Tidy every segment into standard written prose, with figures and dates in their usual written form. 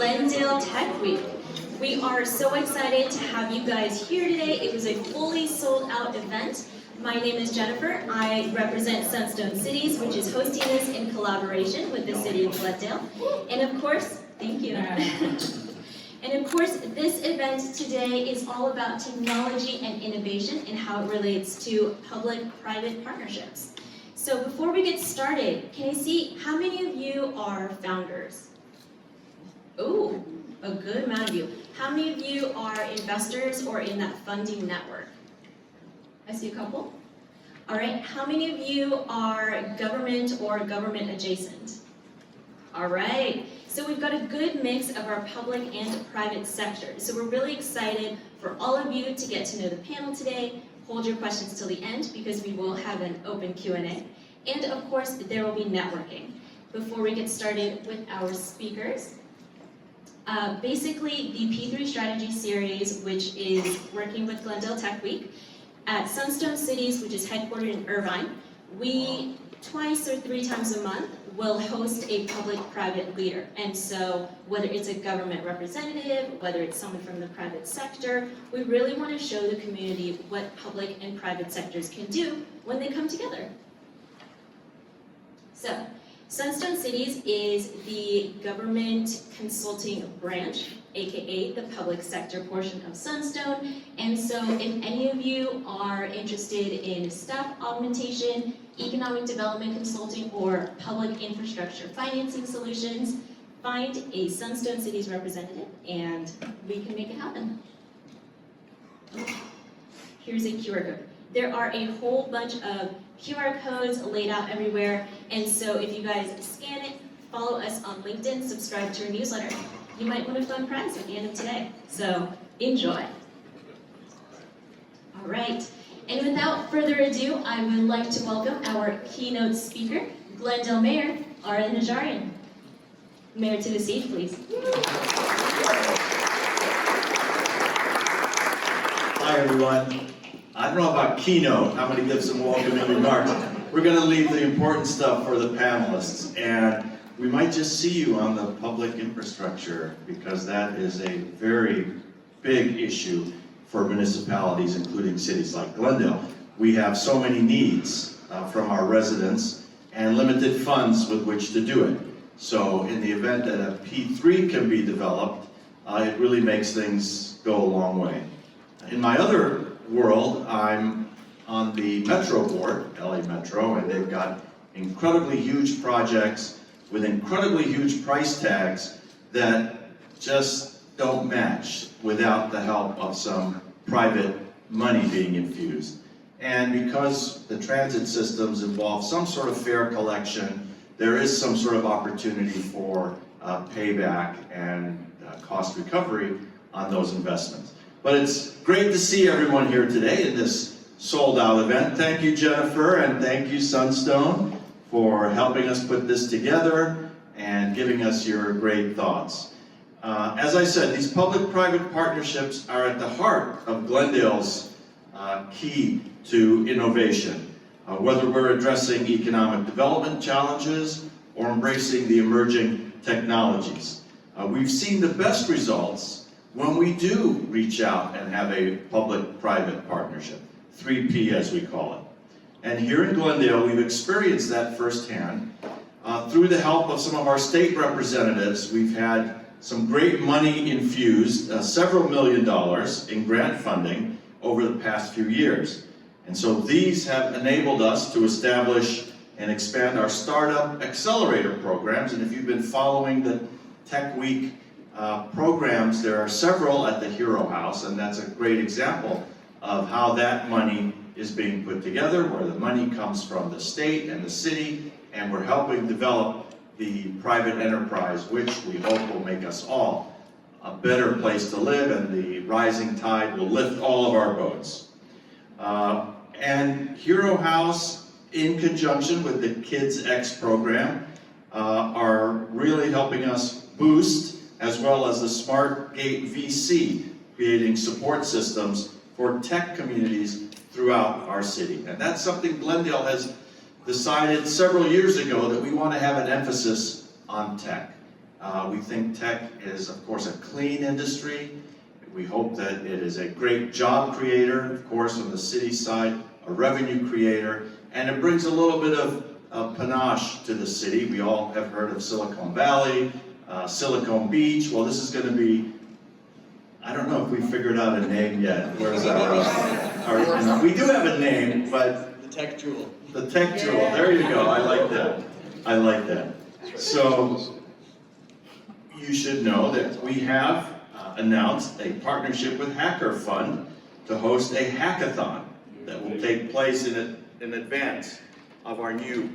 Glendale Tech Week. We are so excited to have you guys here today. It was a fully sold out event. My name is Jennifer. I represent Sunstone Cities, which is hosting this in collaboration with the City of Glendale. And of course, thank you. And of course, this event today is all about technology and innovation and how it relates to public-private partnerships. So before we get started, can I see how many of you are founders? Oh, a good amount of you. How many of you are investors or in that funding network? I see a couple. All right, how many of you are government or government adjacent? All right, so we've got a good mix of our public and private sectors. So we're really excited for all of you to get to know the panel today. Hold your questions till the end because we will have an open Q&A. And of course, there will be networking. Before we get started with our speakers, basically the P3 strategy series, which is working with Glendale Tech Week, at Sunstone Cities, which is headquartered in Irvine, we twice or three times a month will host a public-private leader. And so whether it's a government representative, whether it's someone from the private sector, we really want to show the community what public and private sectors can do when they come together. So, Sunstone Cities is the government consulting branch, aka the public sector portion of Sunstone. And so if any of you are interested in staff augmentation, economic development consulting, or public infrastructure financing solutions, find a Sunstone Cities representative and we can make it happen. Here's a QR code. There are a whole bunch of QR codes laid out everywhere, and so if you guys scan it, follow us on LinkedIn, subscribe to our newsletter, you might win a fun prize at the end of today. So enjoy. All right, and without further ado, I would like to welcome our keynote speaker, Glendale Mayor Ara Najarian. Mayor, to the stage, please. Hi, everyone. I don't know about keynote. I'm going to give some welcoming remarks. We're going to leave the important stuff for the panelists, and we might just see you on the public infrastructure because that is a very big issue for municipalities, including cities like Glendale. We have so many needs from our residents and limited funds with which to do it. So in the event that a P3 can be developed, it really makes things go a long way. In my other world, I'm on the Metro board, LA Metro, and they've got incredibly huge projects with incredibly huge price tags that just don't match without the help of some private money being infused. And because the transit systems involve some sort of fare collection, there is some sort of opportunity for payback and cost recovery on those investments. But it's great to see everyone here today in this sold-out event. Thank you, Jennifer, and thank you, Sunstone, for helping us put this together and giving us your great thoughts. As I said, these public-private partnerships are at the heart of Glendale's key to innovation. Whether we're addressing economic development challenges or embracing the emerging technologies. We've seen the best results when we do reach out and have a public-private partnership, 3P as we call it. And here in Glendale, we've experienced that firsthand. Through the help of some of our state representatives, we've had some great money infused, several $1 million in grant funding over the past few years. And so these have enabled us to establish and expand our startup accelerator programs. And if you've been following the Tech Week programs, there are several at the Hero House, and that's a great example of how that money is being put together, where the money comes from the state and the city, and we're helping develop the private enterprise, which we hope will make us all a better place to live, and the rising tide will lift all of our boats. And Hero House, in conjunction with the Kids X program, are really helping us boost, as well as the Smart Gate VC, creating support systems for tech communities throughout our city. And that's something Glendale has decided several years ago, that we want to have an emphasis on tech. We think tech is, of course, a clean industry. We hope that it is a great job creator, of course, on the city side, a revenue creator, and it brings a little bit of panache to the city. We all have heard of Silicon Valley, Silicon Beach. Well, this is going to be, I don't know if we figured out a name yet. Where's our we do have a name, but the tech jewel. The tech jewel. There you go. I like that. I like that. So you should know that we have announced a partnership with Hacker Fund to host a hackathon that will take place in advance of our new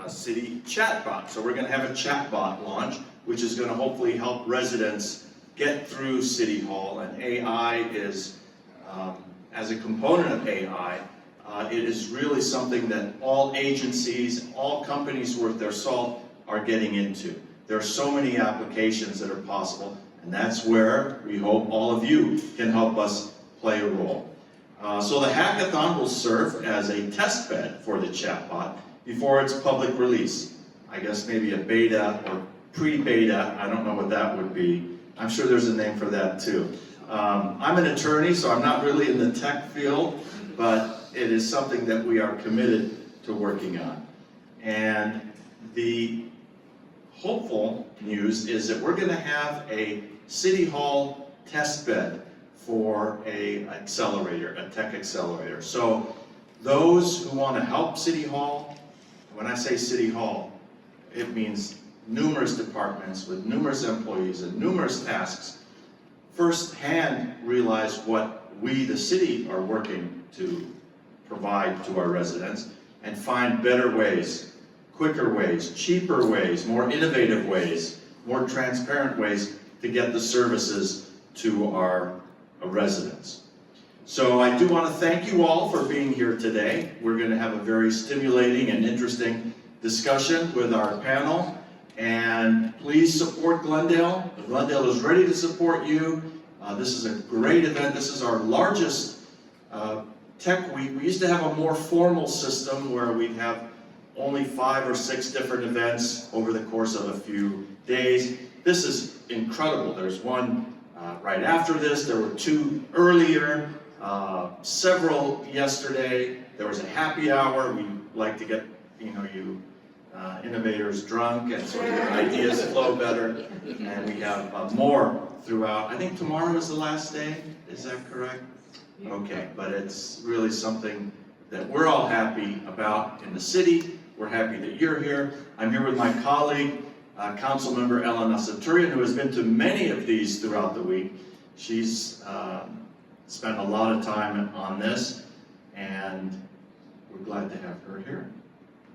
city chatbot. So we're going to have a chatbot launch, which is going to hopefully help residents get through City Hall. And AI is, as a component of AI, it is really something that all agencies, all companies worth their salt are getting into. There are so many applications that are possible, and that's where we hope all of you can help us play a role. So the hackathon will serve as a test bed for the chatbot before its public release. I guess maybe a beta or pre-beta, I don't know what that would be. I'm sure there's a name for that too. I'm an attorney, so I'm not really in the tech field, but it is something that we are committed to working on. And the hopeful news is that we're going to have a City Hall test bed for a accelerator, a tech accelerator. So those who want to help City Hall, when I say City Hall, it means numerous departments with numerous employees and numerous tasks, firsthand realize what we, the city, are working to provide to our residents and find better ways, quicker ways, cheaper ways, more innovative ways, more transparent ways to get the services to our residents. So I do want to thank you all for being here today. We're going to have a very stimulating and interesting discussion with our panel. And please support Glendale. Glendale is ready to support you. This is a great event. This is our largest tech week. We used to have a more formal system where we'd have only 5 or 6 different events over the course of a few days. This is incredible. There's one right after this. There were 2 earlier, several yesterday. There was a happy hour. We like to get you innovators drunk and so your ideas flow better. And we have more throughout. I think tomorrow is the last day. Is that correct? Okay, but it's really something that we're all happy about in the city. We're happy that you're here. I'm here with my colleague, Councilmember Elen Asatryan, who has been to many of these throughout the week. She's spent a lot of time on this, and we're glad to have her here.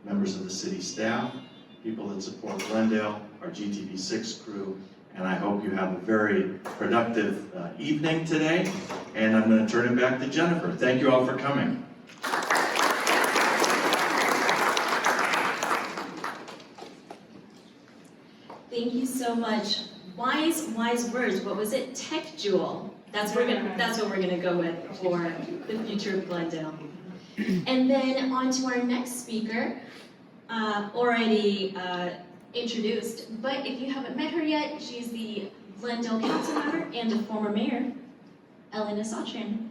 Members of the city staff, people that support Glendale, our GTV6 crew, and I hope you have a very productive evening today. And I'm going to turn it back to Jennifer. Thank you all for coming. Thank you so much. Wise words. What was it? Tech jewel. That's what we're gonna go with for the future of Glendale. And then on to our next speaker, already introduced, but if you haven't met her yet, she's the Glendale Councilmember and a former mayor, Elen Asatryan.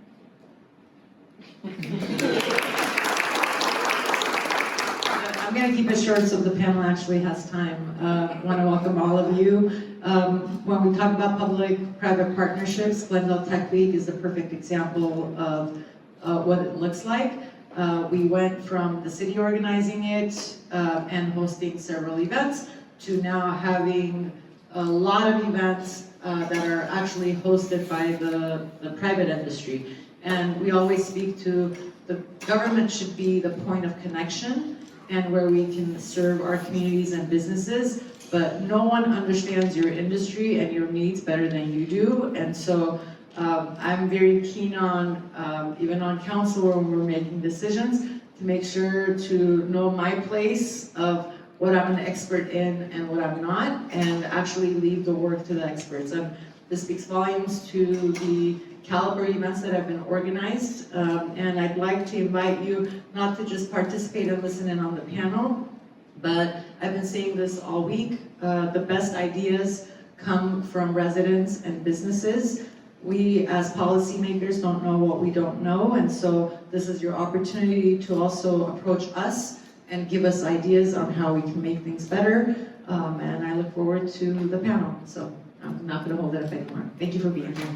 I'm going to keep it short so the panel actually has time. I want to welcome all of you. When we talk about public-private partnerships, Glendale Tech Week is the perfect example of what it looks like. We went from the city organizing it and hosting several events to now having a lot of events that are actually hosted by the private industry. And we always speak to the government should be the point of connection and where we can serve our communities and businesses, but no one understands your industry and your needs better than you do. And so I'm very keen on, even on council when we're making decisions, to make sure to know my place of what I'm an expert in and what I'm not, and actually leave the work to the experts. And this speaks volumes to the caliber events that have been organized, and I'd like to invite you not to just participate and listen in on the panel, but I've been saying this all week, the best ideas come from residents and businesses. We as policymakers don't know what we don't know, and so this is your opportunity to also approach us and give us ideas on how we can make things better. And I look forward to the panel. So I'm not going to hold it up anymore. Thank you for being here.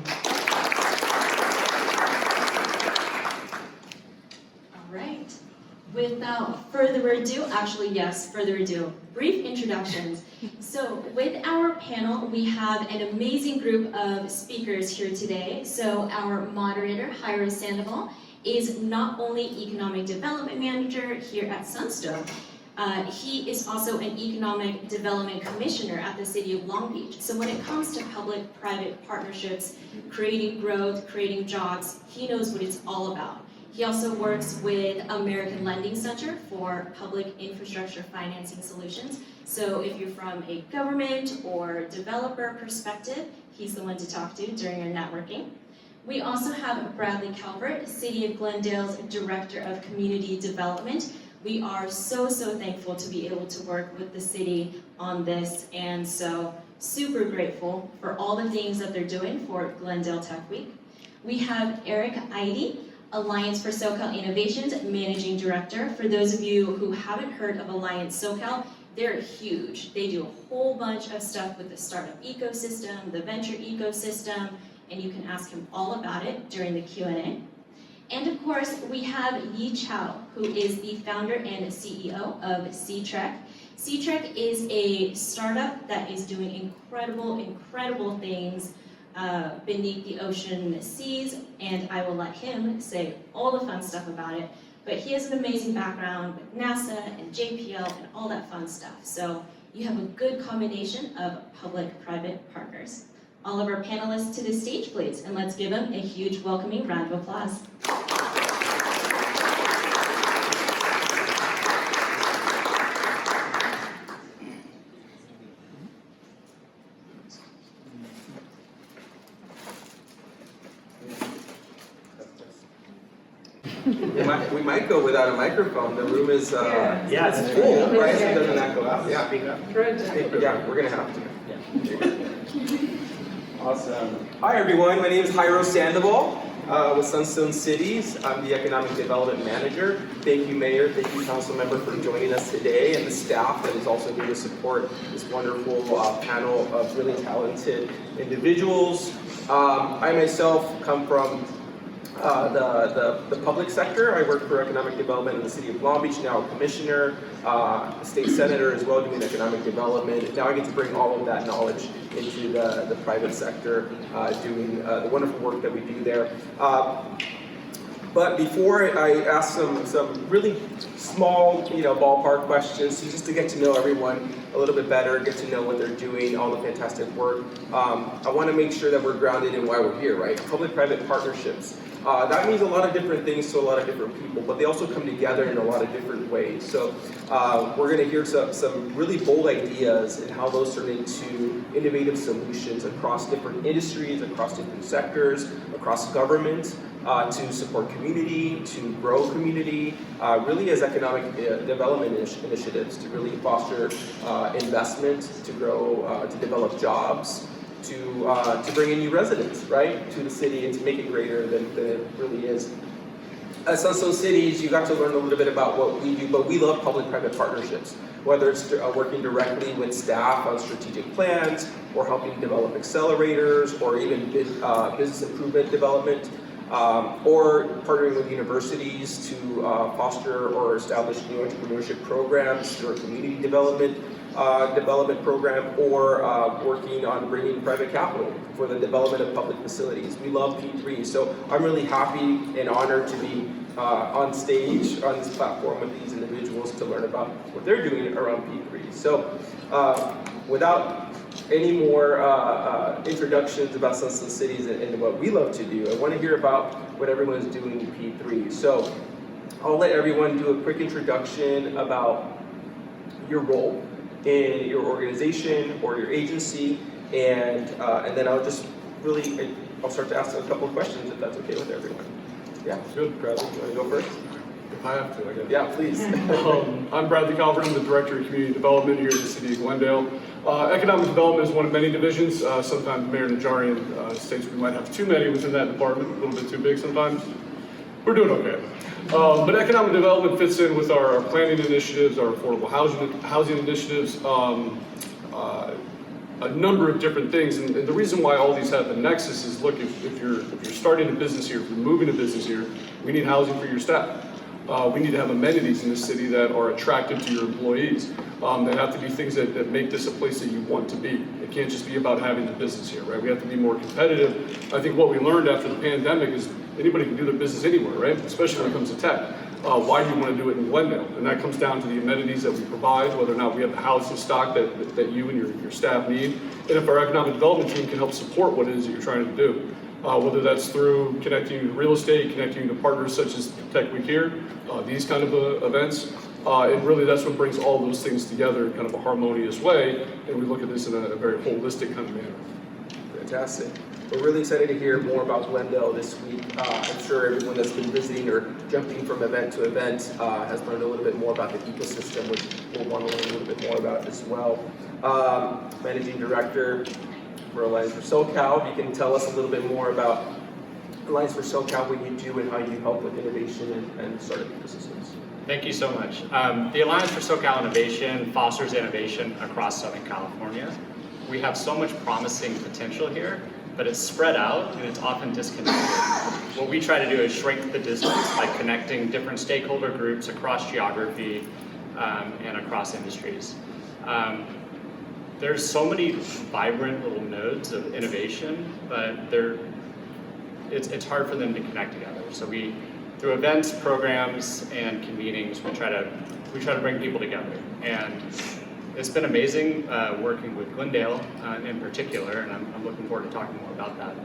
All right. Without further ado, actually yes, further ado, brief introductions. So with our panel, we have an amazing group of speakers here today. So our moderator, Jayro Sandoval, is not only Economic Development Manager here at Sunstone, he is also an Economic Development Commissioner at the City of Long Beach. So when it comes to public-private partnerships, creating growth, creating jobs, he knows what it's all about. He also works with American Lending Center for public infrastructure financing solutions. So if you're from a government or developer perspective, he's the one to talk to during your networking. We also have Bradley Calvert, City of Glendale's Director of Community Development. We are so thankful to be able to work with the city on this, and so super grateful for all the things that they're doing for Glendale Tech Week. We have Eide, Alliance for SoCal Innovations Managing Director. For those of you who haven't heard of Alliance SoCal, they're huge. They do a whole bunch of stuff with the startup ecosystem, the venture ecosystem, and you can ask him all about it during the Q&A. And of course, we have Yi Chao, who is the founder and CEO of C-Trek. C-Trek is a startup that is doing incredible things beneath the ocean seas, and I will let him say all the fun stuff about it. But he has an amazing background with NASA and JPL and all that fun stuff. So you have a good combination of public-private partners. All of our panelists to the stage, please, and let's give them a huge welcoming round of applause. We might go without a microphone. The room is it's full, right? So doesn't that go out? Yeah. Yeah, we're gonna have to. Awesome. Hi everyone. My name is Jayro Sandoval with Sunstone Cities. I'm the Economic Development Manager. Thank you, Mayor. Thank you, Councilmember, for joining us today, and the staff that is also here to support this wonderful panel of really talented individuals. I myself come from the public sector. I work for economic development in the City of Long Beach, now a commissioner, state senator as well, doing economic development. Now I get to bring all of that knowledge into the private sector, doing the wonderful work that we do there. But before I ask some really small, ballpark questions, just to get to know everyone a little bit better, get to know what they're doing, all the fantastic work, I want to make sure that we're grounded in why we're here, right? Public-private partnerships. That means a lot of different things to a lot of different people, but they also come together in a lot of different ways. So we're going to hear some really bold ideas and how those turn into innovative solutions across different industries, across different sectors, across government, to support community, to grow community, really as economic development initiatives to really foster investment, to grow, to develop jobs, to bring in new residents, right, to the city and to make it greater than it really is. At Sunstone Cities, you got to learn a little bit about what we do, but we love public-private partnerships, whether it's working directly with staff on strategic plans, or helping develop accelerators, or even business improvement development, or partnering with universities to foster or establish new entrepreneurship programs through a community development program, or working on bringing private capital for the development of public facilities. We love P3, so I'm really happy and honored to be on stage on this platform with these individuals to learn about what they're doing around P3. So without any more introductions about Sunstone Cities and what we love to do, I want to hear about what everyone is doing in P3. So I'll let everyone do a quick introduction about your role in your organization or your agency, and then I'll start to ask a couple of questions if that's okay with everyone. Yeah, good. Bradley, you want to go first? If I have to, I guess. Yeah, please. I'm Bradley Calvert. I'm the Director of Community Development here at the City of Glendale. Economic development is one of many divisions. Sometimes Mayor Najarian states we might have too many within that department, a little bit too big sometimes. We're doing okay. But economic development fits in with our planning initiatives, our affordable housing initiatives, a number of different things. And the reason why all these have a nexus is, look, if you're starting a business here, if you're moving a business here, we need housing for your staff. We need to have amenities in the city that are attractive to your employees. They have to be things that make this a place that you want to be. It can't just be about having the business here, right? We have to be more competitive. I think what we learned after the pandemic is anybody can do their business anywhere, right? Especially when it comes to tech. Why do you want to do it in Glendale? And that comes down to the amenities that we provide, whether or not we have the housing stock that you and your staff need, and if our economic development team can help support what it is that you're trying to do. Whether that's through connecting you to real estate, connecting you to partners such as Tech Week here, these kind of events. And really that's what brings all those things together in kind of a harmonious way, and we look at this in a very holistic kind of manner. Fantastic. We're really excited to hear more about Glendale this week. I'm sure everyone that's been visiting or jumping from event to event has learned a little bit more about the ecosystem, which we'll want to learn a little bit more about as well. Managing Director for Alliance for SoCal, if you can tell us a little bit more about Alliance for SoCal, what you do and how you help with innovation and startup ecosystems. Thank you so much. The Alliance for SoCal Innovation fosters innovation across Southern California. We have so much promising potential here, but it's spread out and it's often disconnected. What we try to do is shrink the distance by connecting different stakeholder groups across geography and across industries. There's so many vibrant little nodes of innovation, but it's hard for them to connect together. So through events, programs, and convenings, we try to bring people together. And it's been amazing working with Glendale in particular, and I'm looking forward to talking more about that.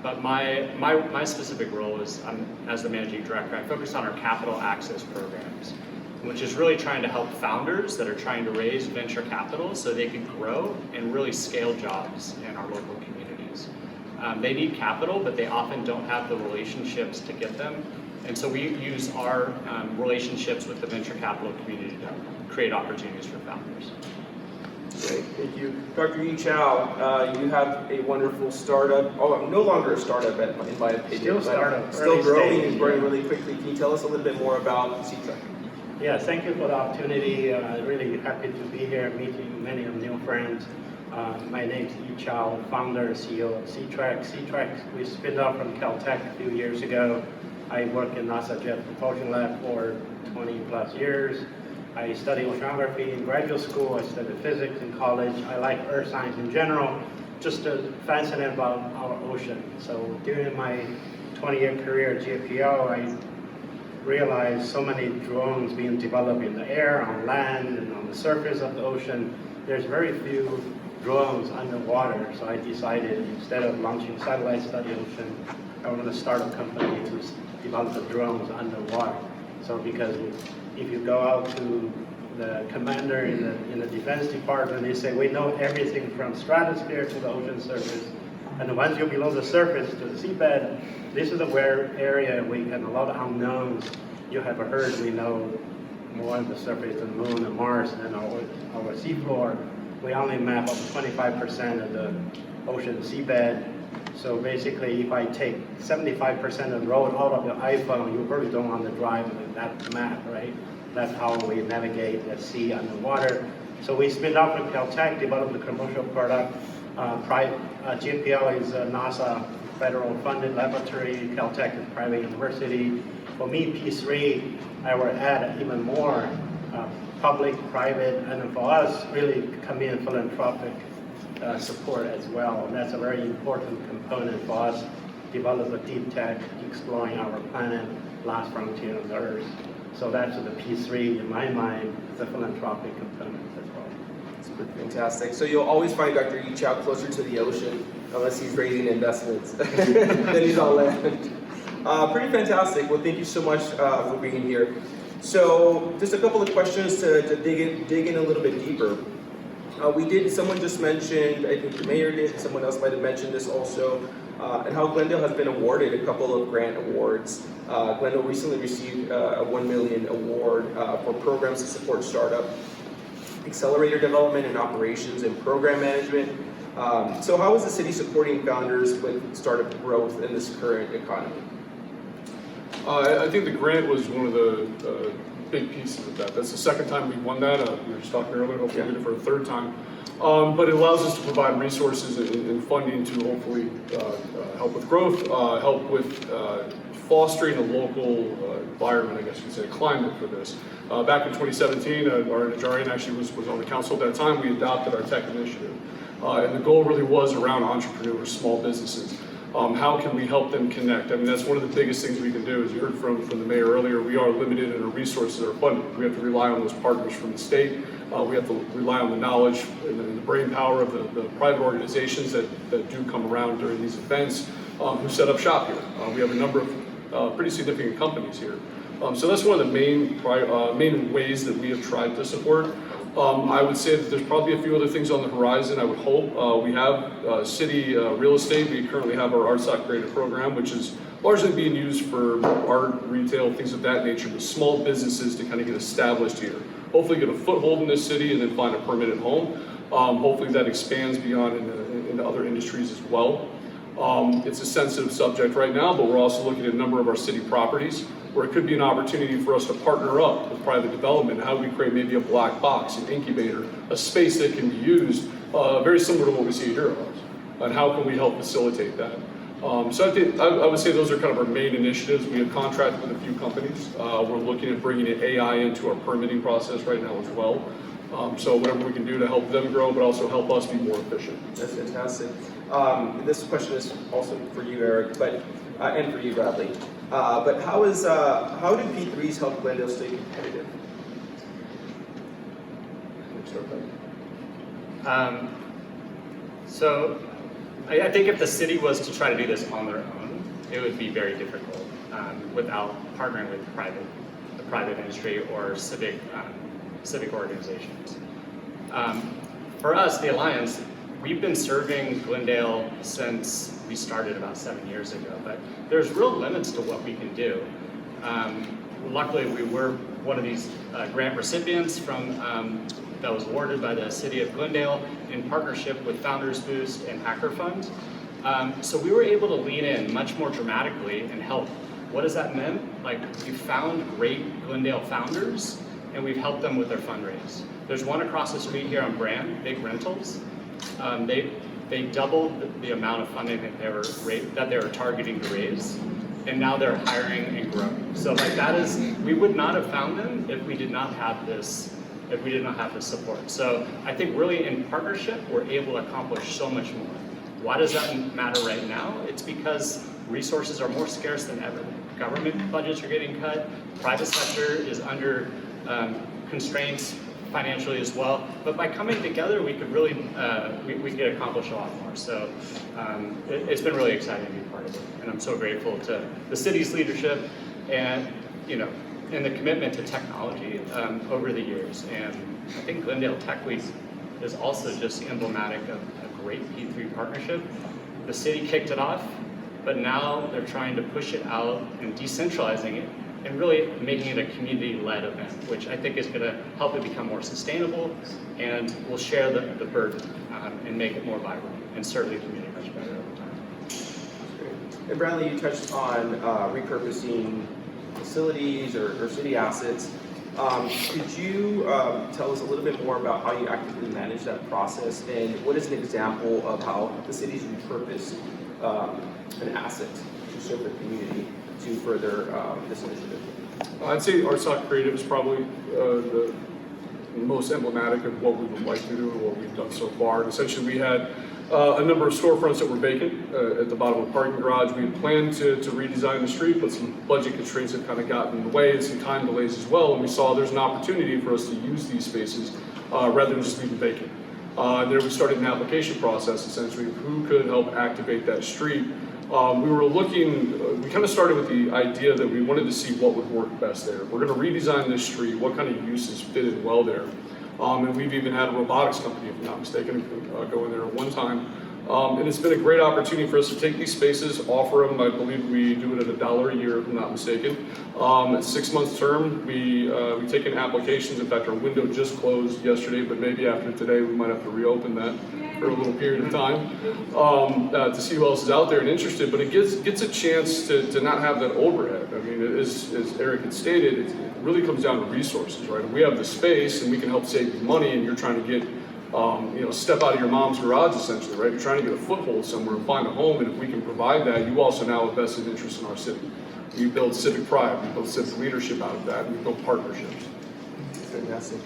But my specific role is, as the managing director, I focus on our capital access programs, which is really trying to help founders that are trying to raise venture capital so they can grow and really scale jobs in our local communities. They need capital, but they often don't have the relationships to get them. And so we use our relationships with the venture capital community to create opportunities for founders. Great, thank you. Dr. Yi Chow, you have a wonderful startup. Oh, no longer a startup in my opinion. Still growing and growing really quickly. Can you tell us a little bit more about C-Track? Yeah, thank you for the opportunity. Really happy to be here, meeting many of new friends. My name is Yi Chow, founder and CEO of C-Track. C-Track, we spun off from Caltech a few years ago. I worked in NASA Jet Propulsion Lab for 20 plus years. I studied oceanography in graduate school. I studied physics in college. I like earth science in general, just fascinated about our ocean. So during my 20-year career at JPL, I realized so many drones being developed in the air, on land, and on the surface of the ocean. There's very few drones underwater, so I decided instead of launching satellites to study ocean, I want to start a company to develop the drones underwater. So because if you go out to the commander in the defense department, they say, we know everything from stratosphere to the ocean surface. And once you're below the surface to the seabed, this is where area we have a lot of unknowns. You have heard we know more of the surface of the moon and Mars than our seafloor. We only map up 25% of the ocean seabed. So basically, if I take 75% of the road out of your iPhone, you really don't want to drive that map, right? That's how we navigate the sea underwater. So we spin off from Caltech, developed a commercial product. JPL is a NASA federal funded laboratory. Caltech is a private university. For me, P3, I will add even more public, private, and for us, really community philanthropic support as well. And that's a very important component for us, develop a deep tech, exploring our planet, last frontier on the Earth. So that's the P3, in my mind, the philanthropic component as well. It's fantastic. So you'll always find Dr. Yi Chow closer to the ocean, unless he's raising investments. Then he's on land. Pretty fantastic. Well, thank you so much for being here. So just a couple of questions to dig in a little bit deeper. Someone just mentioned, I think the mayor did, someone else might have mentioned this also, and how Glendale has been awarded a couple of grant awards. Glendale recently received a $1 million award for programs to support startup accelerator development and operations and program management. So how is the city supporting founders with startup growth in this current economy? I think the grant was one of the big pieces of that. That's the second time we've won that. We were just talking earlier, hopefully we'll get it for a third time. But it allows us to provide resources and funding to hopefully help with growth, help with fostering a local environment, I guess you could say, climate for this. Back in 2017, Ara Najarian actually was on the council at that time. We adopted our tech initiative. And the goal really was around entrepreneurs, small businesses. How can we help them connect? I mean, that's one of the biggest things we can do. As you heard from the mayor earlier, we are limited in our resources that are funded. We have to rely on those partners from the state. We have to rely on the knowledge and the brain power of the private organizations that do come around during these events, who set up shop here. We have a number of pretty significant companies here. So that's one of the main ways that we have tried to support. I would say that there's probably a few other things on the horizon, I would hope. We have city real estate. We currently have our Arts Creative program, which is largely being used for art, retail, things of that nature, but small businesses to kind of get established here. Hopefully get a foothold in this city and then find a permanent home. Hopefully that expands beyond into other industries as well. It's a sensitive subject right now, but we're also looking at a number of our city properties where it could be an opportunity for us to partner up with private development. How do we create maybe a black box, an incubator, a space that can be used very similar to what we see at Jayro, and how can we help facilitate that? So I would say those are kind of our main initiatives. We have contracted with a few companies. We're looking at bringing AI into our permitting process right now as well. So whatever we can do to help them grow, but also help us be more efficient. That's fantastic. This question is also for you, Eric, but and for you, Bradley. But how do P3s help Glendale stay competitive? So I think if the city was to try to do this on their own, it would be very difficult without partnering with the private industry or civic organizations. For us, the Alliance, we've been serving Glendale since we started about 7 years ago, but there's real limits to what we can do. Luckily, we were one of these grant recipients that was awarded by the City of Glendale in partnership with Founders Boost and Hacker Fund. So we were able to lean in much more dramatically and help. What does that mean? Like, we found great Glendale founders and we've helped them with their fundraise. There's one across the street here on Brand, Big Rentals. They doubled the amount of funding that they were targeting to raise, and now they're hiring and growing. So like that is, we would not have found them if we did not have this support. So I think really in partnership, we're able to accomplish so much more. Why does that matter right now? It's because resources are more scarce than ever. Government budgets are getting cut, private sector is under constraints financially as well, but by coming together, we could really we could accomplish a lot more. So it's been really exciting to be part of it, and I'm so grateful to the city's leadership and and the commitment to technology over the years. And I think Glendale Tech Week is also just emblematic of a great P3 partnership. The city kicked it off, but now they're trying to push it out and decentralizing it, and really making it a community-led event, which I think is going to help it become more sustainable, and will share the burden and make it more vibrant and serve the community much better over time. That's great. And Bradley, you touched on repurposing facilities or city assets. Could you tell us a little bit more about how you actively manage that process, and what is an example of how the city's repurposed an asset to serve the community to further this initiative? I'd say Arts Creative is probably the most emblematic of what we would like to do and what we've done so far. And essentially, we had a number of storefronts that were vacant at the bottom of the parking garage. We had planned to redesign the street, but some budget constraints had kind of gotten in the way and some time delays as well. And we saw there's an opportunity for us to use these spaces rather than just leave them vacant. There we started an application process, essentially, of who could help activate that street. We were looking, we kind of started with the idea that we wanted to see what would work best there. We're going to redesign this street, what kind of uses fit in well there. And we've even had a robotics company, if I'm not mistaken, go in there at one time. And it's been a great opportunity for us to take these spaces, offer them. I believe we do it at $1 a year, if I'm not mistaken. 6 months term, we take in applications. In fact, our window just closed yesterday, but maybe after today we might have to reopen that for a little period of time to see who else is out there and interested. But it gets a chance to not have that overhead. I mean, as Eric had stated, it really comes down to resources, right? We have the space and we can help save you money, and you're trying to get step out of your mom's garage essentially, right? You're trying to get a foothold somewhere and find a home, and if we can provide that, you also now have vested interest in our city. We build civic pride, we build civic leadership out of that, and we build partnerships. Fantastic.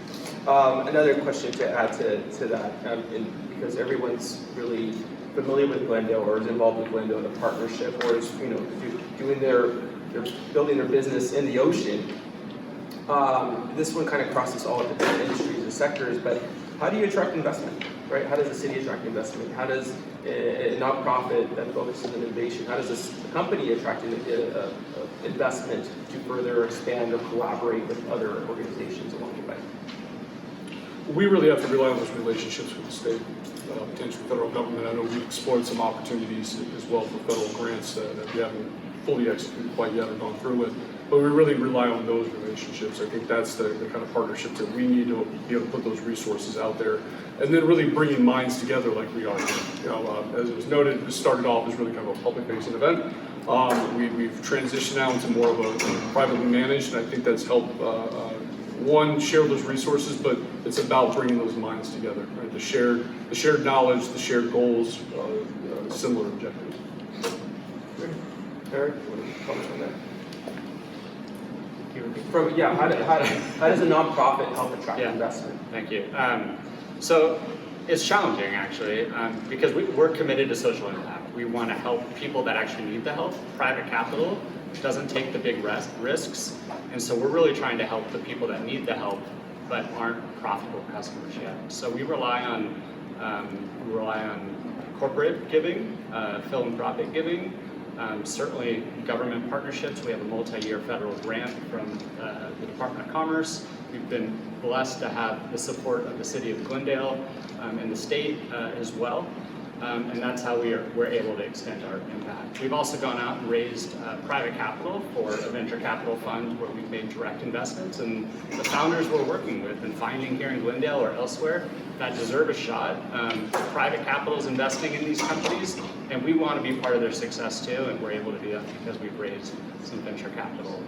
Another question to add to that, because everyone's really familiar with Glendale or is involved with Glendale in a partnership, or is doing they're building their business in the ocean. This one kind of crosses all of the different industries and sectors, but how do you attract investment, right? How does the city attract investment? How does a nonprofit that focuses on innovation, how does this company attract investment to further expand or collaborate with other organizations along the way? We really have to rely on those relationships with the state, potential federal government. I know we've explored some opportunities as well for federal grants that we haven't fully executed quite yet or gone through with. But we really rely on those relationships. I think that's the kind of partnerships that we need to be able to put those resources out there, and then really bringing minds together like we are. As it was noted, this started off as really kind of a public-facing event. We've transitioned now into more of a privately managed, and I think that's helped one, share those resources, but it's about bringing those minds together, right? The shared knowledge, the shared goals, similar objectives. Eric, what do you comment on that? How does a nonprofit help attract investment? Thank you. So it's challenging actually, because we're committed to social impact. We want to help people that actually need the help. Private capital doesn't take the big risks, and so we're really trying to help the people that need the help but aren't profitable customers yet. So we rely on corporate giving, philanthropic giving. Certainly government partnerships. We have a multi-year federal grant from the Department of Commerce. We've been blessed to have the support of the City of Glendale and the state as well. And that's how we're able to extend our impact. We've also gone out and raised private capital for a venture capital fund where we've made direct investments, and the founders we're working with and finding here in Glendale or elsewhere that deserve a shot. Private capital is investing in these companies, and we want to be part of their success too, and we're able to do that because we've raised some venture capital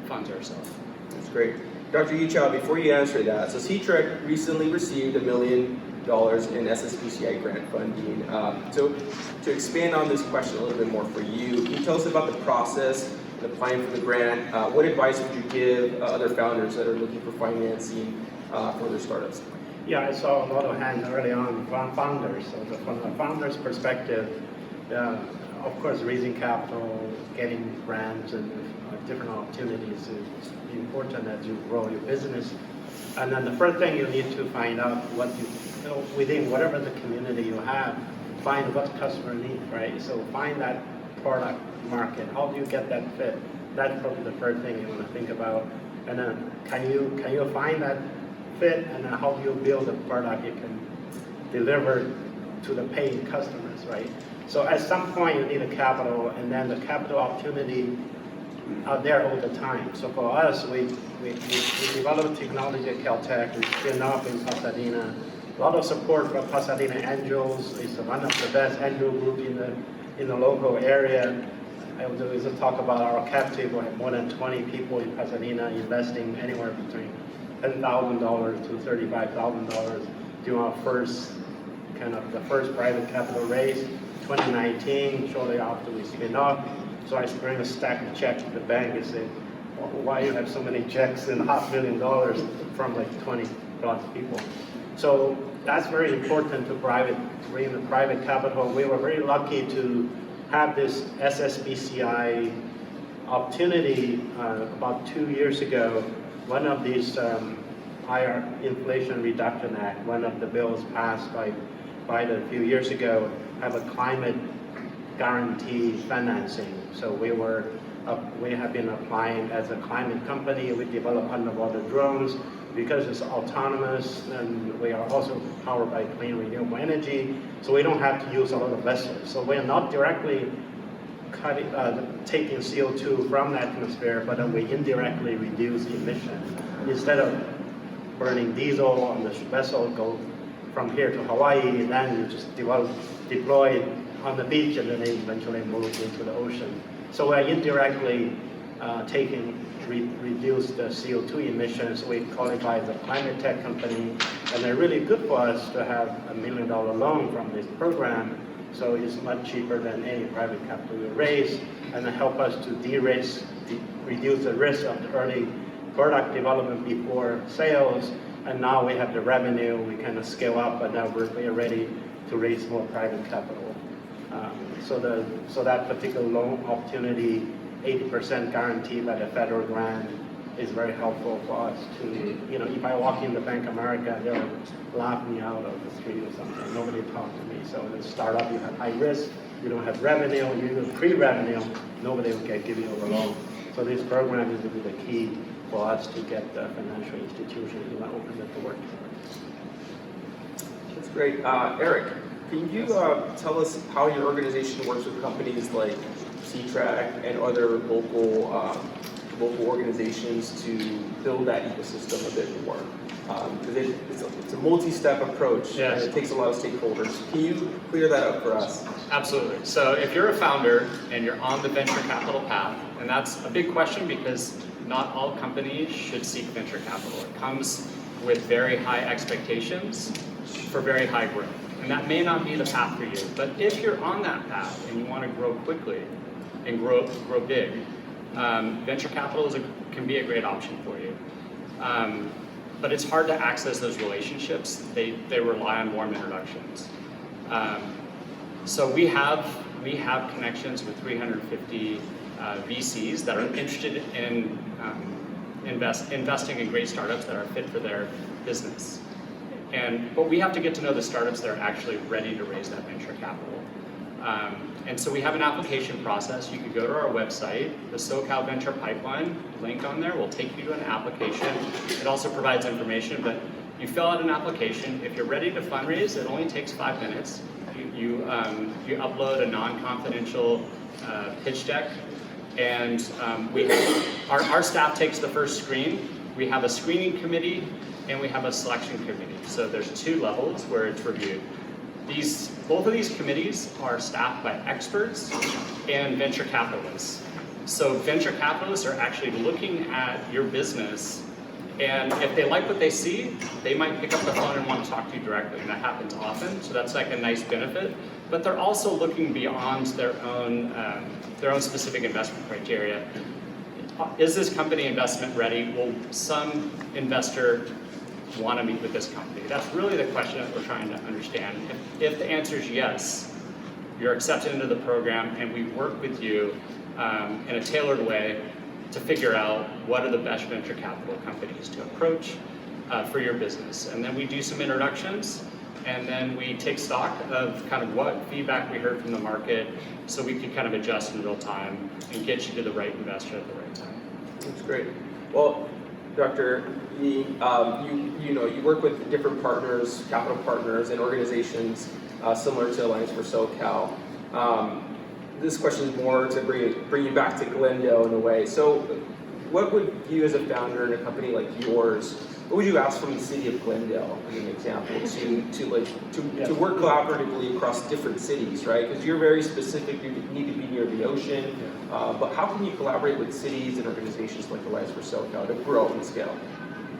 funds ourselves. That's great. Dr. Yichao, before you answer that, so C-Trek recently received $1 million in SSBCI grant funding. So to expand on this question a little bit more for you, can you tell us about the process in applying for the grant? What advice would you give other founders that are looking for financing for their startups? Yeah, I saw a lot of hands early on from founders. So from the founder's perspective, of course, raising capital, getting grants, and different opportunities is important as you grow your business. And then the first thing you need to find out what within whatever the community you have, find what customer need, right? So find that product market. How do you get that fit? That's probably the first thing you want to think about. And then can you find that fit, and then how do you build a product you can deliver to the paying customers, right? So at some point you need a capital, and then the capital opportunity are there all the time. So for us, we develop technology at Caltech, we spin up in Pasadena. A lot of support from Pasadena Angels. It's one of the best angel group in the local area. I will always talk about our cap table. We have more than 20 people in Pasadena investing anywhere between $10,000 to $35,000 during our first private capital raise, 2019, shortly after we spin off. So I bring a stack of checks to the bank and say, why you have so many checks and $500,000 from like 20 plus people? So that's very important to bring the private capital. We were very lucky to have this SSBCI opportunity about 2 years ago. One of these Inflation Reduction Act, one of the bills passed by Biden a few years ago, have a climate guarantee financing. So we were We have been applying as a climate company. We develop underwater drones because it's autonomous, and we are also powered by clean renewable energy, so we don't have to use a lot of vessels. So we're not directly taking CO2 from the atmosphere, but we indirectly reduce emissions. Instead of burning diesel on the vessel, go from here to Hawaii, then you just deploy it on the beach, and then they eventually move into the ocean. So we're indirectly reduce the CO2 emissions. We qualify as a climate tech company, and they're really good for us to have $1 million loan from this program. So it's much cheaper than any private capital we raise, and it help us to de-risk, reduce the risk of the early product development before sales. And now we have the revenue, we kind of scale up, but now we are ready to raise more private capital. So that particular loan opportunity, 80% guaranteed by the federal grant, is very helpful for us to, if I walk into Bank of America, they'll laugh me out of the street or something. Nobody talk to me. So in a startup, you have high risk, you don't have revenue, you have pre-revenue, nobody will give you a loan. So this program is really the key for us to get the financial institutions to open the door. That's great. Eric, can you tell us how your organization works with companies like C-Track and other local organizations to build that ecosystem a bit more? Because it's a multi-step approach, yes, and it takes a lot of stakeholders. Can you clear that up for us? Absolutely. So if you're a founder and you're on the venture capital path, and that's a big question because not all companies should seek venture capital. It comes with very high expectations for very high growth. And that may not be the path for you. But if you're on that path and you want to grow quickly and grow big, venture capital can be a great option for you. But it's hard to access those relationships. They rely on warm introductions. So we have connections with 350 VCs that are interested in investing in great startups that are fit for their business. But we have to get to know the startups that are actually ready to raise that venture capital. And so we have an application process. You can go to our website, the SoCal Venture Pipeline link on there will take you to an application. It also provides information, but you fill out an application. If you're ready to fundraise, it only takes 5 minutes. You upload a non-confidential pitch deck, and our staff takes the first screen. We have a screening committee and we have a selection committee. So there's 2 levels where it's reviewed. Both of these committees are staffed by experts and venture capitalists. So venture capitalists are actually looking at your business, and if they like what they see, they might pick up the phone and want to talk to you directly, and that happens often, so that's like a nice benefit. But they're also looking beyond their own specific investment criteria. Is this company investment ready? Will some investor want to meet with this company? That's really the question that we're trying to understand. If the answer is yes, you're accepted into the program, and we work with you in a tailored way to figure out what are the best venture capital companies to approach for your business. And then we do some introductions, and then we take stock of kind of what feedback we heard from the market, so we can kind of adjust in real time and get you to the right investor at the right time. That's great. Well, Dr. Yi, you work with different partners, capital partners, and organizations similar to Alliance for SoCal. This question is more to bring you back to Glendale in a way. So, what would you, as a founder in a company like yours, what would you ask from the City of Glendale, as an example, to work collaboratively across different cities, right? Because you're very specific. You need to be near the ocean. But how can you collaborate with cities and organizations like Alliance for SoCal to grow and scale?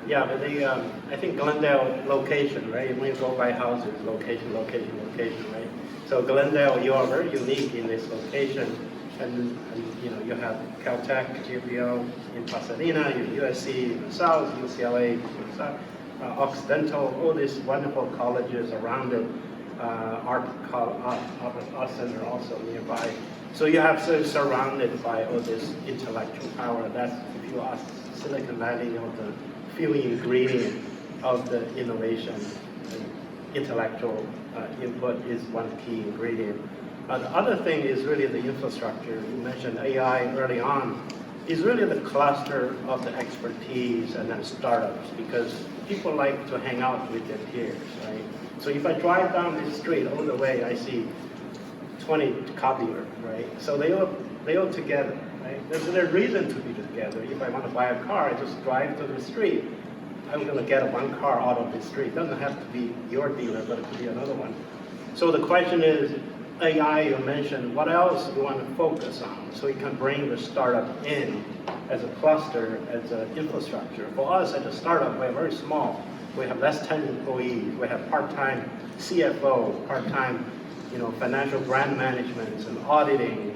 Yeah, but I think Glendale location, right? When you go by houses, location, right? So Glendale, you are very unique in this location, and you have Caltech, GPO in Pasadena, USC in the south, UCLA in the south, Occidental, all these wonderful colleges around it. Art Center also nearby. So you have surrounded by all this intellectual power. That's, if you ask Silicon Valley, the few ingredient of the innovation and intellectual input is one key ingredient. The other thing is really the infrastructure. You mentioned AI early on. Is really the cluster of the expertise and then startups, because people like to hang out with their peers, right? So if I drive down this street all the way, I see 20 copiers, right? So they all together, right? There's a reason to be together. If I want to buy a car, I just drive to the street. I'm going to get one car out of the street. It doesn't have to be your dealer, but it could be another one. So the question is, AI, you mentioned, what else you want to focus on so you can bring the startup in as a cluster, as an infrastructure. For us as a startup, we're very small. We have less than 10 employees. We have part-time CFO, part-time, financial brand management and auditing,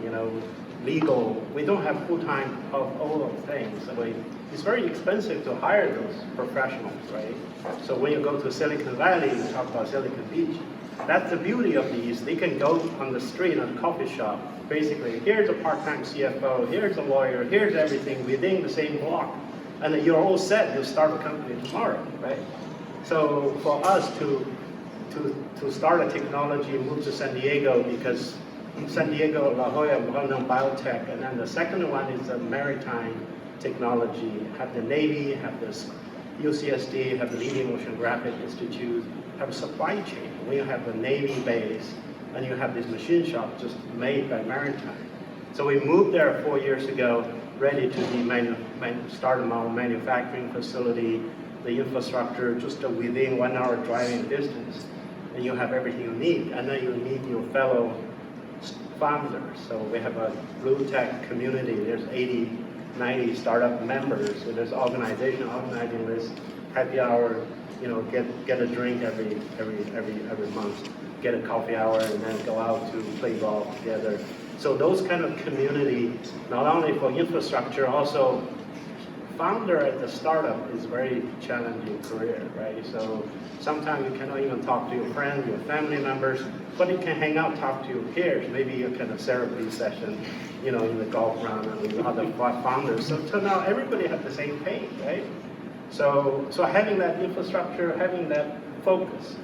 legal. We don't have full-time of all of things. So it's very expensive to hire those professionals, right? So when you go to Silicon Valley, you talk about Silicon Beach. That's the beauty of these. They can go on the street, on a coffee shop. Basically, here's a part-time CFO, here's a lawyer, here's everything within the same block. And then you're all set, you'll start a company tomorrow, right? So for us to start a technology, move to San Diego, because San Diego, La Jolla, well-known biotech, and then the second one is a maritime technology. Have the Navy, have this UCSD, have the leading oceanographic institute, have a supply chain. When you have the Navy base, and you have this machine shop just made by maritime. So we moved there 4 years ago, ready to be start a manufacturing facility, the infrastructure just within 1 hour driving distance, and you have everything you need, and then you meet your fellow founders. So we have a blue tech community. There's 80, 90 startup members. So there's organization organizing this happy hour. Get a drink every month, get a coffee hour, and then go out to play golf together. So those kind of community, not only for infrastructure, also founder at the startup is very challenging career, right? So sometimes you cannot even talk to your friends, your family members, but you can hang out, talk to your peers. Maybe you can a therapy session, in the golf round and with other founders. So now everybody has the same pain, right? So having that infrastructure, having that focus,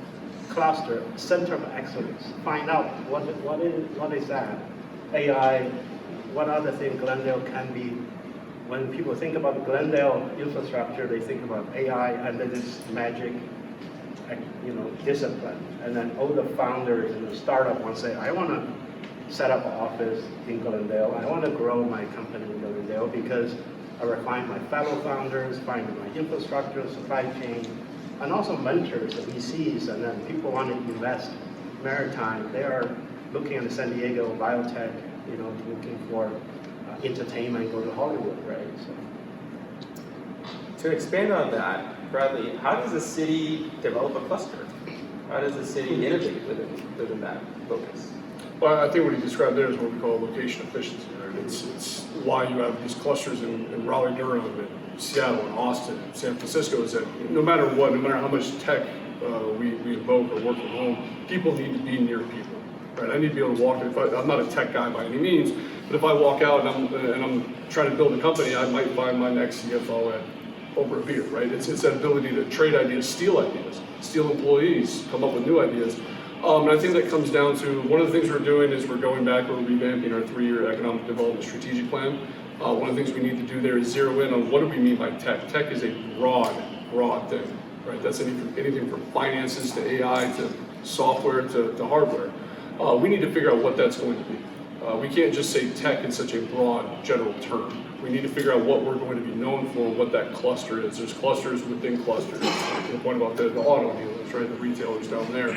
cluster, center of excellence, find out what is that? AI, what other thing Glendale can be. When people think about Glendale infrastructure, they think about AI and then this magic, discipline. And then all the founders and the startup want to say, I want to set up an office in Glendale. I want to grow my company in Glendale because I refine my fellow founders, find my infrastructure, supply chain, and also mentors, the VCs, and then people want to invest maritime. They are looking at the San Diego biotech, looking for entertainment, go to Hollywood, right? So. To expand on that, Bradley, how does the city develop a cluster? How does the city innovate within that focus? Well, I think what he described there is what we call location efficiency, right? It's why you have these clusters in Raleigh, Durham, and Seattle, and Austin, and San Francisco, is that no matter what, no matter how much tech we invoke or work from home, people need to be near people, right? I need to be able to walk. I'm not a tech guy by any means, but if I walk out and I'm trying to build a company, I might find my next CFO over a beer, right? It's that ability to trade ideas, steal employees, come up with new ideas. And I think that comes down to, one of the things we're doing is we're going back, we're revamping our 3-year economic development strategic plan. One of the things we need to do there is zero in on what do we mean by tech. Tech is a broad thing, right? That's anything from finances to AI to software to hardware. We need to figure out what that's going to be. We can't just say tech in such a broad, general term. We need to figure out what we're going to be known for and what that cluster is. There's clusters within clusters. To the point about the auto dealers, right? The retailers down there.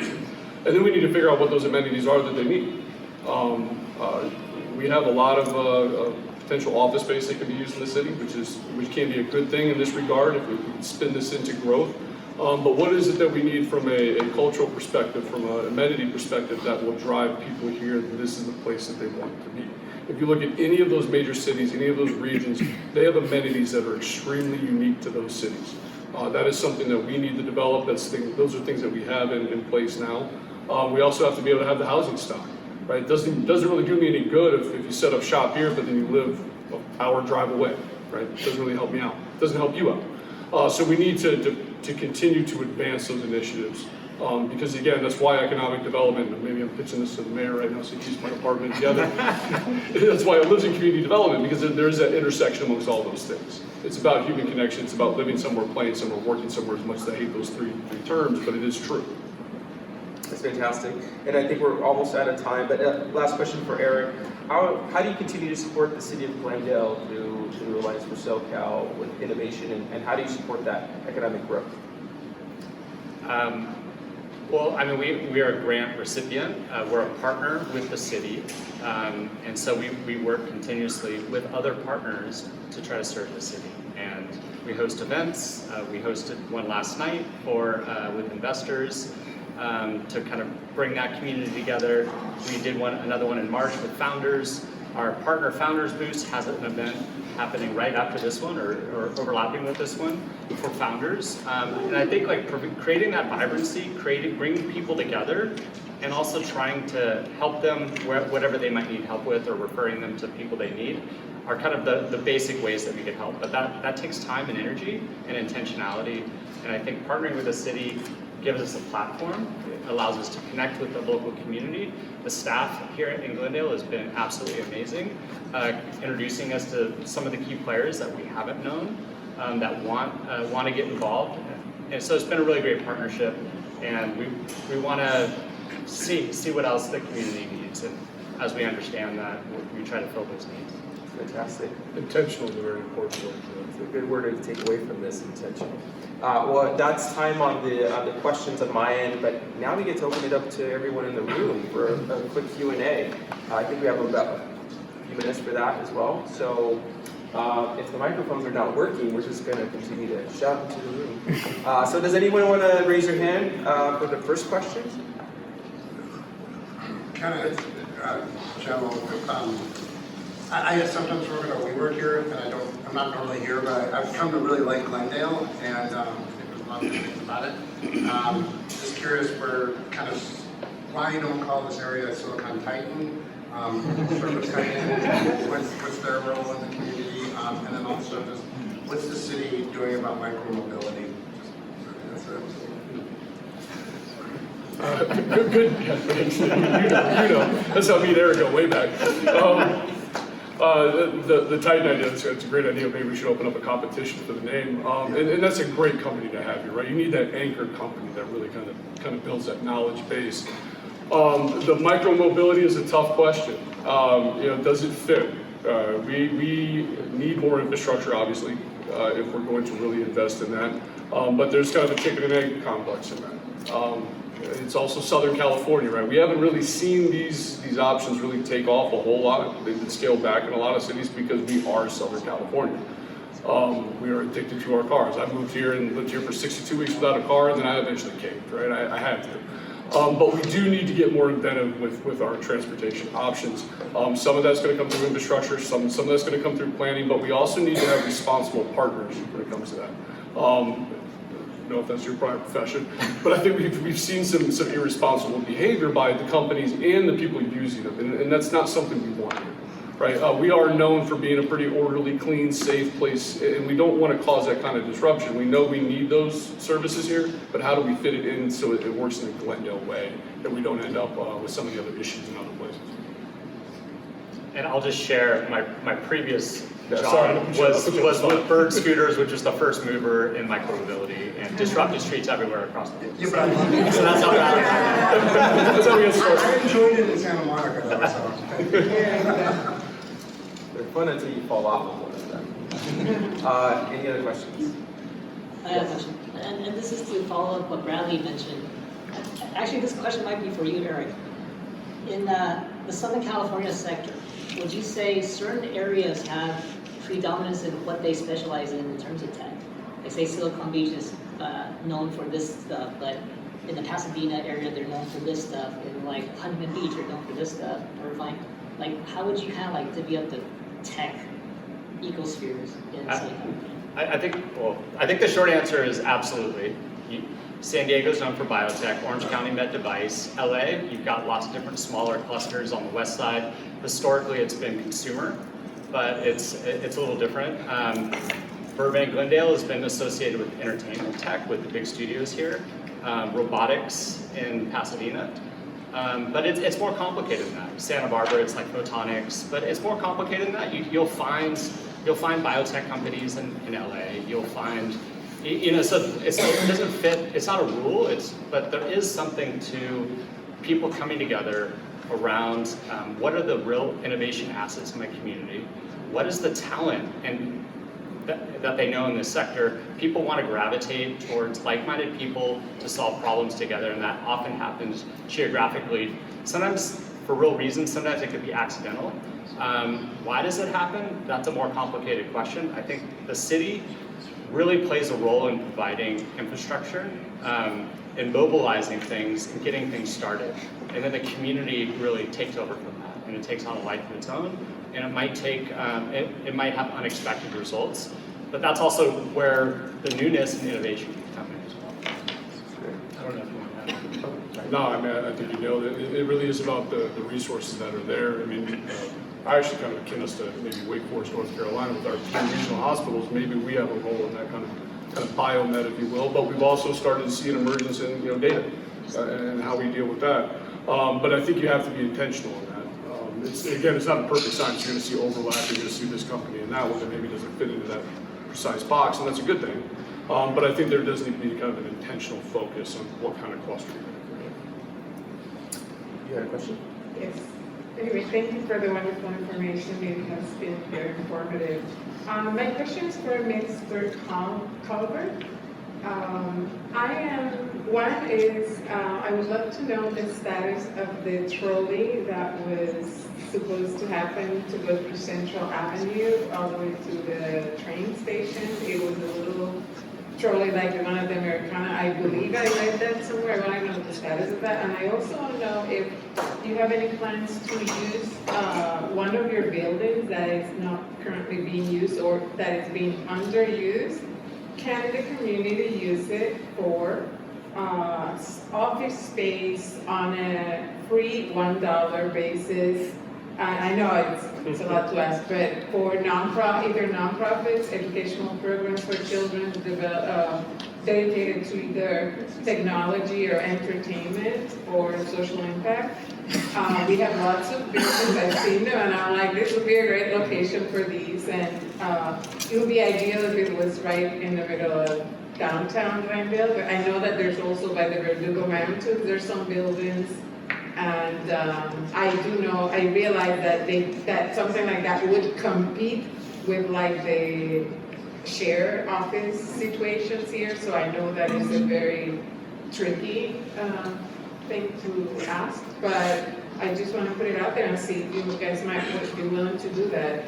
And then we need to figure out what those amenities are that they need. We have a lot of potential office space that can be used in the city, which can be a good thing in this regard if we can spin this into growth. But what is it that we need from a cultural perspective, from an amenity perspective, that will drive people here that this is the place that they want to be? If you look at any of those major cities, any of those regions, they have amenities that are extremely unique to those cities. That is something that we need to develop. Those are things that we have in place now. We also have to be able to have the housing stock, right? It doesn't really do me any good if you set up shop here, but then you live an hour drive away, right? It doesn't really help me out. It doesn't help you out. So we need to continue to advance those initiatives. Because again, that's why economic development, and maybe I'm pitching this to the mayor right now, so he's my department together. That's why it lives in community development, because there's that intersection amongst all those things. It's about human connection, it's about living somewhere, playing somewhere, working somewhere, as much as I hate those three terms, but it is true. That's fantastic. And I think we're almost out of time, but last question for Eric. How do you continue to support the City of Glendale through Alliance for SoCal with innovation, and how do you support that economic growth? Well, I mean, we are a grant recipient. We're a partner with the city, and so we work continuously with other partners to try to serve the city. And we host events. We hosted one last night with investors to kind of bring that community together. We did another one in March with founders. Our partner Founders Boost has an event happening right after this one, or overlapping with this one, for founders. And I think like creating that vibrancy, bringing people together, and also trying to help them whatever they might need help with, or referring them to people they need, are kind of the basic ways that we can help. But that takes time and energy and intentionality. And I think partnering with the city gives us a platform. It allows us to connect with the local community. The staff here in Glendale has been absolutely amazing, introducing us to some of the key players that we haven't known, that want to get involved. And so it's been a really great partnership, and we want to see what else the community needs, and as we understand that, we try to fill those needs. Fantastic. Intentional is a very important word. It's a good word to take away from this, intentional. Well, that's time on the questions on my end, but now we get to open it up to everyone in the room for a quick Q&A. I think we have about a few minutes for that as well. So if the microphones are not working, we're just going to continue to shout into the room. So does anyone want to raise your hand for the first question? Kind of general. I sometimes work at a WeWork here, and I'm not normally here, but I've come to really like Glendale, and I think there's a lot of good things about it. Just curious why you don't call this area Silicon Titan, Service Titan, what's their role in the community, and then also just what's the city doing about micromobility? That's it. Good. You know, that's how me and Eric go way back. The Titan idea, it's a great idea. Maybe we should open up a competition for the name. And that's a great company to have here, right? You need that anchor company that really kind of builds that knowledge base. The micro-mobility is a tough question. Does it fit? We need more infrastructure, obviously, if we're going to really invest in that. But there's kind of a chicken and egg complex in that. It's also Southern California, right? We haven't really seen these options really take off a whole lot. They've been scaled back in a lot of cities because we are Southern California. We are addicted to our cars. I moved here and lived here for 62 weeks without a car, and then I eventually caved, right? I had to. But we do need to get more inventive with our transportation options. Some of that's going to come through infrastructure, some of that's going to come through planning, but we also need to have responsible partners when it comes to that. I don't know if that's your prior profession, but I think we've seen some irresponsible behavior by the companies and the people using them, and that's not something we want here, right? We are known for being a pretty orderly, clean, safe place, and we don't want to cause that kind of disruption. We know we need those services here, but how do we fit it in so it works in a Glendale way, that we don't end up with some of the other issues in other places? And I'll just share my previous Yeah, job sorry, was with Bird Scooters, which was the first mover in micromobility and disrupted streets everywhere across the world. Yeah, but I love it. So that's how That's how we get started. I enjoyed it in Santa Monica, though, so. They're fun until you fall off of one of them. Any other questions? I have a question, and this is to follow up what Bradley mentioned. Actually, this question might be for you, Eric. In the Southern California sector, would you say certain areas have predominance in what they specialize in terms of tech? Like say Silicon Beach is known for this stuff, but in the Pasadena area they're known for this stuff, and like Huntington Beach are known for this stuff, or like how would you kind of like divvy up the tech ecospheres in Silicon Valley? I think the short answer is absolutely. San Diego's known for biotech, Orange County med device, LA, you've got lots of different smaller clusters on the west side. Historically, it's been consumer, but it's a little different. Burbank, Glendale has been associated with entertainment tech with the big studios here. robotics in Pasadena. But it's more complicated than that. Santa Barbara, it's like photonics, but it's more complicated than that. You'll find biotech companies in LA. You'll find, so it doesn't fit. It's not a rule. But there is something to people coming together around what are the real innovation assets in my community. What is the talent and that they know in this sector? People want to gravitate towards like-minded people to solve problems together, and that often happens geographically. Sometimes for real reasons, sometimes it could be accidental. Why does it happen? That's a more complicated question. I think the city really plays a role in providing infrastructure, in mobilizing things and getting things started. And then the community really takes over from that, and it takes on a life of its own. And it might take, it might have unexpected results, but that's also where the newness and innovation can come in as well. I don't know if you want to add. No, I mean, I think you nailed it. It really is about the resources that are there. I mean, I actually kind of akin us to maybe Wake Forest, North Carolina with our 10 regional hospitals. Maybe we have a role in that kind of biomed, if you will, but we've also started to see an emergence in data and how we deal with that. But I think you have to be intentional in that. It's not a perfect science. You're going to see overlap. You're going to see this company and that one that maybe doesn't fit into that precise box, and that's a good thing. But I think there does need to be kind of an intentional focus on what kind of cluster you're going to create. You had a question? Yes. Anyway, thank you for the wonderful information. It has been very informative. My question is for Mr. Calvert. I would love to know the status of the trolley that was supposed to happen to go through Central Avenue all the way to the train station. It was a little trolley like the one of the Americana. I believe I read that somewhere. I want to know the status of that. And I also want to know if you have any plans to use one of your buildings that is not currently being used or that is being underused. Can the community use it for office space on a free $1 basis? I know it's a lot to ask, but for either nonprofits, educational programs for children dedicated to either technology or entertainment or social impact. We have lots of buildings, I've seen them, and I'm like, this would be a great location for these, and it would be ideal if it was right in the middle of downtown Glendale, but I know that there's also by the Verdugo Mountains, there's some buildings, and I realize that something like that would compete with like the shared office situations here, so I know that is a very tricky thing to ask, but I just want to put it out there and see if you guys might be willing to do that.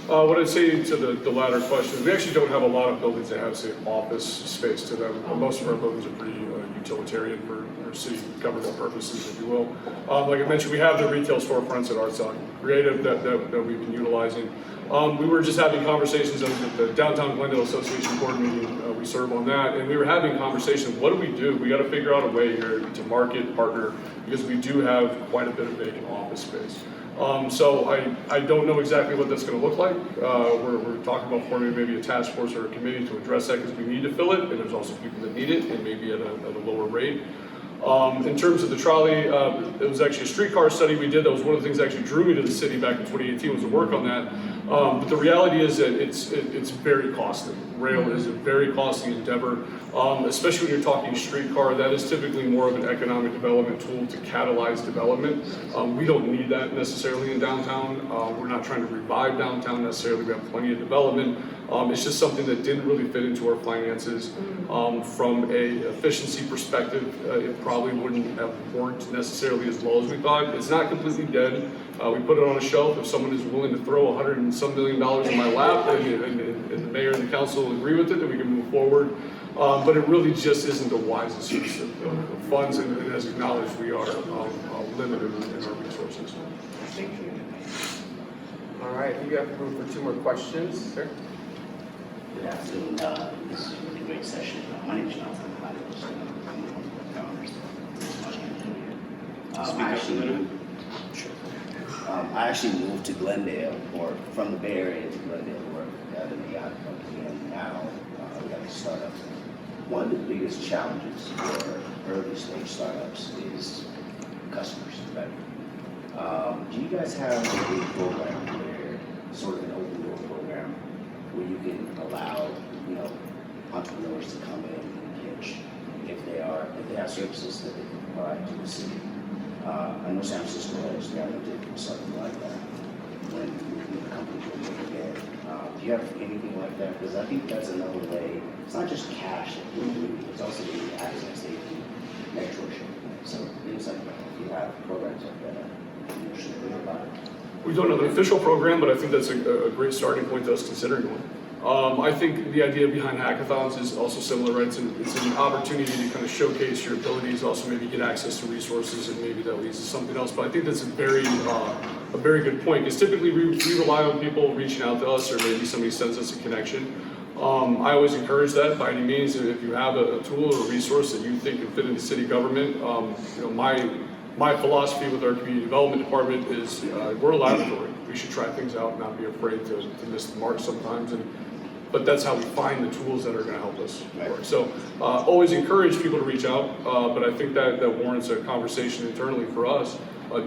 What I'd say to the latter question, we actually don't have a lot of buildings that have, say, office space to them. Most of our buildings are pretty utilitarian for city government purposes, if you will. Like I mentioned, we have the retail storefronts at Arts on Creative that we've been utilizing. We were just having conversations at the Downtown Glendale Association board meeting. We serve on that, and we were having conversations. What do? We got to figure out a way here to market, partner, because we do have quite a bit of vacant office space. So I don't know exactly what that's going to look like. We're talking about forming maybe a task force or a committee to address that because we need to fill it, and there's also people that need it, and maybe at a lower rate. In terms of the trolley, it was actually a streetcar study we did. That was one of the things that actually drew me to the city back in 2018 was to work on that. But the reality is that it's very costly. Rail is a very costly endeavor, especially when you're talking streetcar. That is typically more of an economic development tool to catalyze development. We don't need that necessarily in downtown. We're not trying to revive downtown necessarily. We have plenty of development. It's just something that didn't really fit into our finances. From a efficiency perspective, it probably wouldn't have worked necessarily as well as we thought. It's not completely dead. We put it on a shelf. If someone is willing to throw $100 and some million in my lap, and the mayor and the council agree with it, then we can move forward. But it really just isn't the wisest use of funds, and as acknowledged, we are limited in our resources. Thank you. All right, you have room for 2 more questions, sir. Good afternoon. This is a really great session. My name is Jonathan. I actually moved to Glendale, or from the Bay Area to Glendale to work at a yacht company, and now we have a startup one of the biggest challenges for early stage startups is customers, right? Do you guys have a program where, sort of an open door program, where you can allow, entrepreneurs to come in and pitch if they have services that they can provide to the city? I know San Francisco has did something like that when the companies were moving in. Do you have anything like that? Because I think that's another way. It's not just cash that we're doing, it's also the access, safety, mentorship. So things like that. If you have programs like that, you should think about it. We don't have an official program, but I think that's a great starting point to us considering one. I think the idea behind hackathons is also similar, right? It's an opportunity to kind of showcase your abilities, also maybe get access to resources, and maybe that leads to something else. But I think that's a very good point, because typically we rely on people reaching out to us, or maybe somebody sends us a connection. I always encourage that by any means. If you have a tool or a resource that you think can fit into city government, my philosophy with our community development department is we're a laboratory. We should try things out and not be afraid to miss the mark sometimes. But that's how we find the tools that are going to help us work. So always encourage people to reach out, but I think that warrants a conversation internally for us.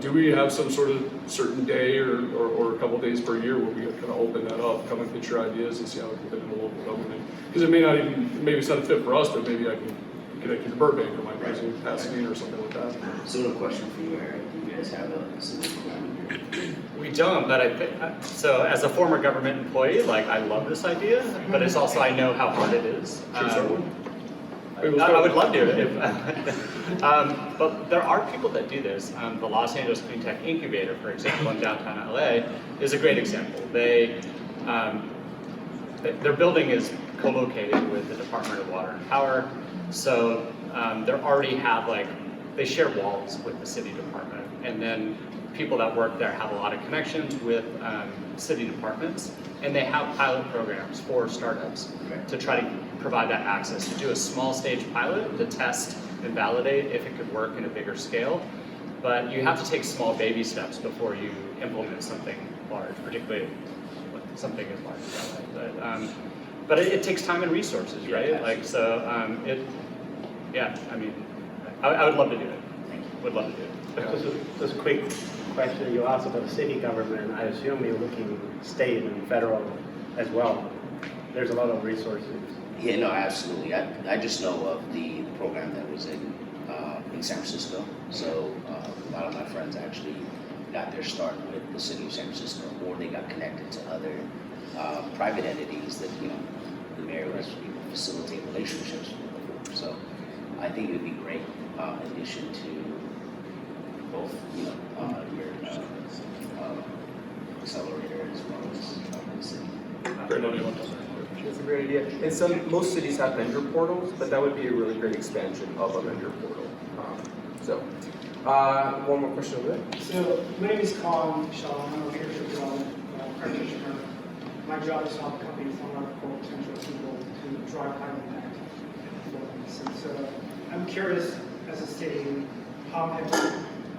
Do we have some sort of certain day or a couple days per year where we kind of open that up, come and pitch your ideas and see how it can fit in the local government? Because it may not even, maybe it's not a fit for us, but maybe I can connect you to Burbank or my place in Pasadena or something like that. So a question for you, Eric. Do you guys have a solution? We don't, but I think, so as a former government employee, I love this idea, but it's also, I know how hard it is. I would love to. But there are people that do this. The Los Angeles Clean Tech Incubator, for example, in downtown LA, is a great example. Their building is co-located with the Department of Water and Power, so they already have they share walls with the city department, and then people that work there have a lot of connections with city departments, and they have pilot programs for startups to try to provide that access, to do a small stage pilot to test and validate if it could work in a bigger scale. But you have to take small baby steps before you implement something large, particularly something as large as that. But it takes time and resources, right? I would love to do it. Would love to do it. Just a quick question. You asked about the city government. I assume you're looking state and federal as well. There's a lot of resources. Yeah, no, absolutely. I just know of the program that was in San Francisco. So a lot of my friends actually got their start with the city of San Francisco, or they got connected to other private entities that the mayor was able to facilitate relationships with before. So I think it would be great addition to both your accelerator as well as the city. That's a great idea. And most cities have vendor portals, but that would be a really great expansion of a vendor portal. One more question over there. So my name is Colin Shaw. I'm a leadership development practitioner. My job is to help companies unlock full potential people to drive higher impact performance. And so I'm curious, as a city,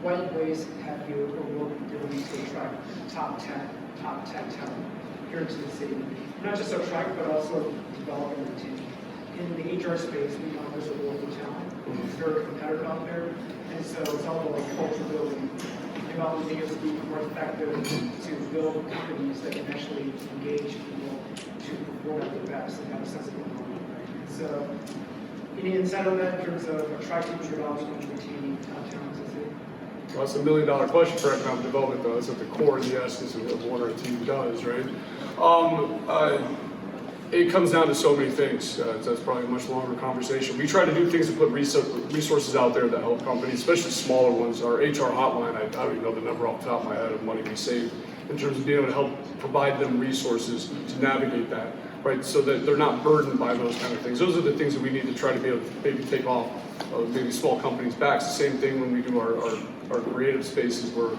what ways have you or will be doing to attract top tech talent here into the city? Not just attract, but also develop and retain. In the HR space, we know there's a war for talent. It's very competitive out there. And so it's all about culture building, developing leaders to be more effective, to build companies that can actually engage people to perform at their best and have a sense of belonging. Right? So, any insight on that in terms of attracting, developing, and retaining top talent in the city? Well, that's $1 million question for economic development, though. It's at the core of the essence of what our team does, right? It comes down to so many things. That's probably a much longer conversation. We try to do things to put resources out there that help companies, especially smaller ones. Our HR hotline, I don't even know the number off the top of my head of money we save in terms of being able to help provide them resources to navigate that, right? So that they're not burdened by those kind of things. Those are the things that we need to try to be able to maybe take off maybe small companies' backs. The same thing when we do our creative spaces where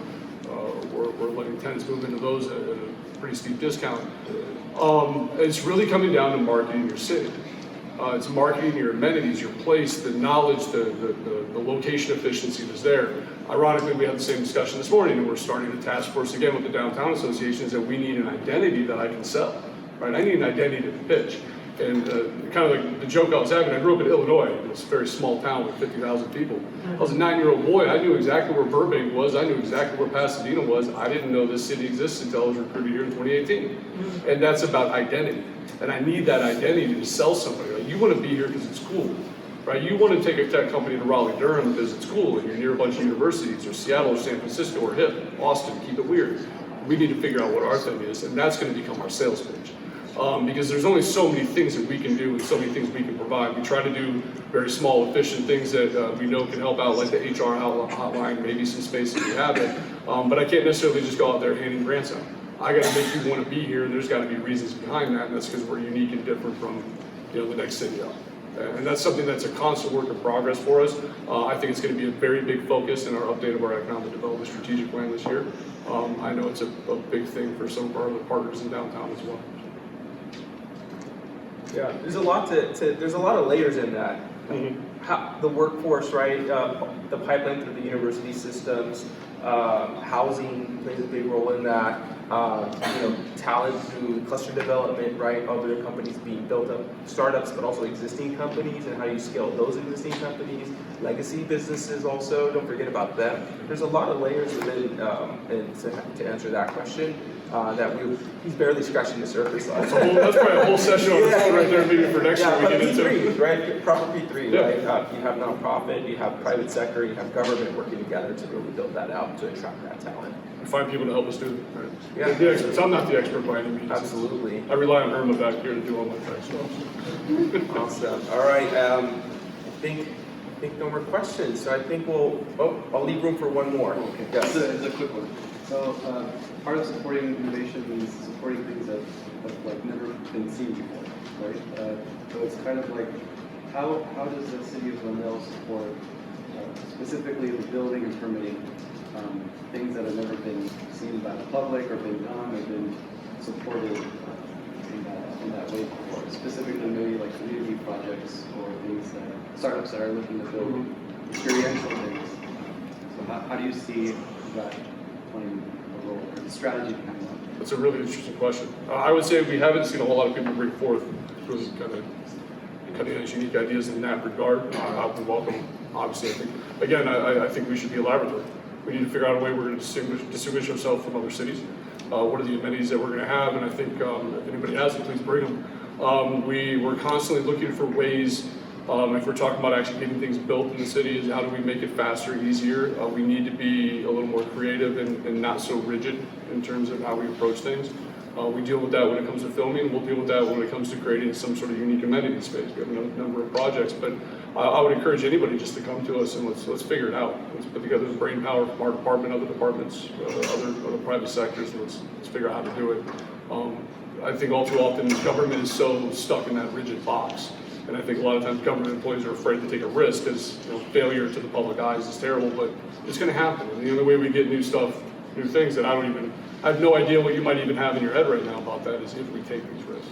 we're letting tenants move into those at a pretty steep discount. It's really coming down to marketing your city. It's marketing your amenities, your place, the knowledge, the location efficiency that's there. Ironically, we had the same discussion this morning, and we're starting a task force again with the downtown associations that we need an identity that I can sell, right? I need an identity to pitch. And kind of like the joke I was having, I grew up in Illinois. It's a very small town with 50,000 people. I was a 9-year-old boy. I knew exactly where Burbank was. I knew exactly where Pasadena was. I didn't know this city existed until I was recruited here in 2018. And that's about identity. And I need that identity to sell somebody. Like, you want to be here because it's cool, right? You want to take a tech company to Raleigh-Durham because it's cool and you're near a bunch of universities, or Seattle or San Francisco or hip, Austin, keep it weird. We need to figure out what our thing is, and that's going to become our sales pitch. Because there's only so many things that we can do and so many things we can provide. We try to do very small, efficient things that we know can help out, like the HR hotline, maybe some space if you have it. But I can't necessarily just go out there handing grants out. I got to make you want to be here, and there's got to be reasons behind that, and that's because we're unique and different from, the next city up. And that's something that's a constant work in progress for us. I think it's going to be a very big focus in our update of our economic development strategic plan this year. I know it's a big thing for some of our other partners in downtown as well. Yeah, there's a lot there's a lot of layers in that. How, the workforce, right? The pipeline through the university systems, housing plays a big role in that. Talent through cluster development, right? Other companies being built up, startups, but also existing companies, and how you scale those existing companies. Legacy businesses also, don't forget about them. There's a lot of layers within, and to answer that question. That he's barely scratching the surface on. That's probably a whole session on its own right there, maybe for next year we get into. P3, right? Proper P3, yeah. Right? You have nonprofit, you have private sector, you have government working together to really build that out to attract that talent. And find people to help us do it. Right? Yeah. The experts. I'm not the expert by any means. Absolutely. I rely on Irma back here to do all my tech stuff. Awesome. All right. I think no more questions. So I think I'll leave room for one more. Okay. Yes. It's a quick one. So part of supporting innovation is supporting things that have never been seen before, right? So it's kind of like, how does the City of Glendale support specifically the building and permitting things that have never been seen by the public or been done or been supported in that way before? Specifically maybe like community projects or things that startups that are looking to build experiential things. So how do you see that playing a role, or the strategy behind that? That's a really interesting question. I would say we haven't seen a whole lot of people bring forth really kind of cutting-edge, unique ideas in that regard. I would welcome, obviously. I think we should be a laboratory. We need to figure out a way we're going to distinguish ourselves from other cities. What are the amenities that we're going to have? And I think if anybody has them, please bring them. We're constantly looking for ways. If we're talking about actually getting things built in the city, is how do we make it faster, easier? We need to be a little more creative and not so rigid in terms of how we approach things. We deal with that when it comes to filming. We'll deal with that when it comes to creating some sort of unique amenity space. We have a number of projects, but I would encourage anybody just to come to us and let's figure it out. Let's put together the brain power from our department, other departments, other private sectors, and let's figure out how to do it. I think all too often government is so stuck in that rigid box. And I think a lot of times government employees are afraid to take a risk because failure to the public eyes is terrible, but it's going to happen. And the only way we get new stuff, new things that I have no idea what you might even have in your head right now about that is if we take these risks.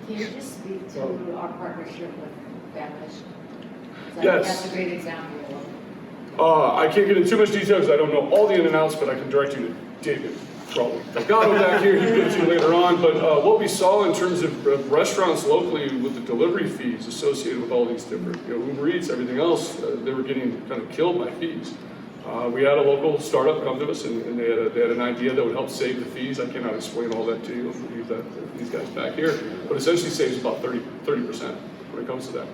Can you just speak to our partnership with Families? Yes. That's a great example. I can't get into too much detail because I don't know all the in and outs, but I can direct you to David. Probably. Delgado back here, he'll get to you later on. But what we saw in terms of restaurants locally with the delivery fees associated with all these different, Uber Eats, everything else, they were getting kind of killed by fees. We had a local startup come to us, and they had an idea that would help save the fees. I cannot explain all that to you. I'll leave that these guys back here, but essentially saves about 30% when it comes to that.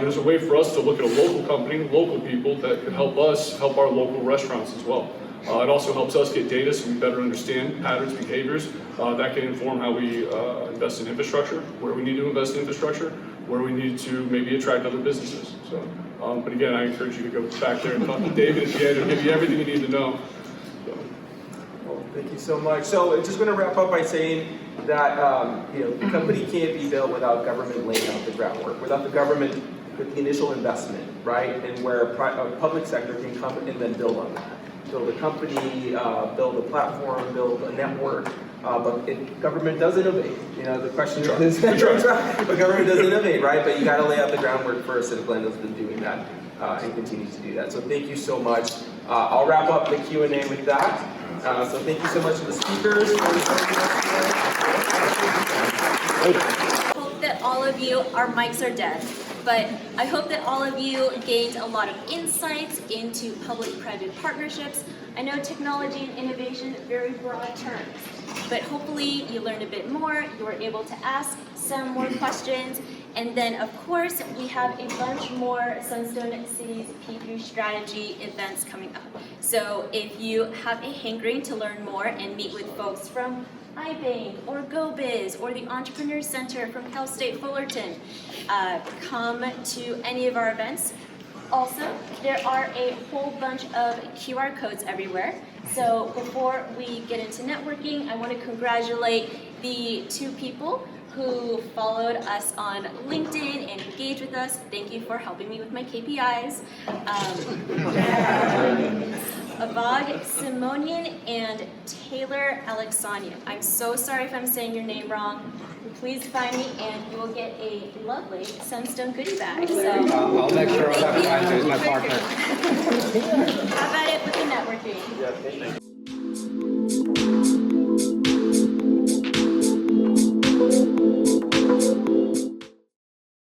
There's a way for us to look at a local company, local people that could help us help our local restaurants as well. It also helps us get data so we better understand patterns, behaviors. That can inform how we invest in infrastructure, where we need to invest in infrastructure, where we need to maybe attract other businesses. So, but again, I encourage you to go back there and talk to David at the end. He'll give you everything you need to know. So. Well, thank you so much. So I'm just going to wrap up by saying that the company can't be built without government laying out the groundwork, without the government with the initial investment, right? And where public sector can come and then build on that. Build a company, build a platform, build a network, but government does innovate. The question is, but government does innovate, right? But you got to lay out the groundwork first, and Glendale's been doing that and continues to do that. So thank you so much. I'll wrap up the Q&A with that. So thank you so much to the speakers for joining us today. of you, our mics are dead. But I hope that all of you gained a lot of insights into public-private partnerships. I know technology and innovation, very broad terms, but hopefully you learned a bit more, you were able to ask some more questions, and then of course we have a bunch more Sunstone City's P3 strategy events coming up. So if you have a hankering to learn more and meet with folks from iBank or GoBiz or the Entrepreneur Center from Cal State Fullerton, come to any of our events. Also, there are a whole bunch of QR codes everywhere. So before we get into networking, I want to congratulate the 2 people who followed us on LinkedIn and engaged with us. Thank you for helping me with my KPIs. Avag Simonian and Taylor Alexanian. I'm so sorry if I'm saying your name wrong. Please find me and you will get a lovely Sunstone goodie bag. So, I'll make sure I'll have to find you as my partner. how about it with the networking? Yeah, thank you.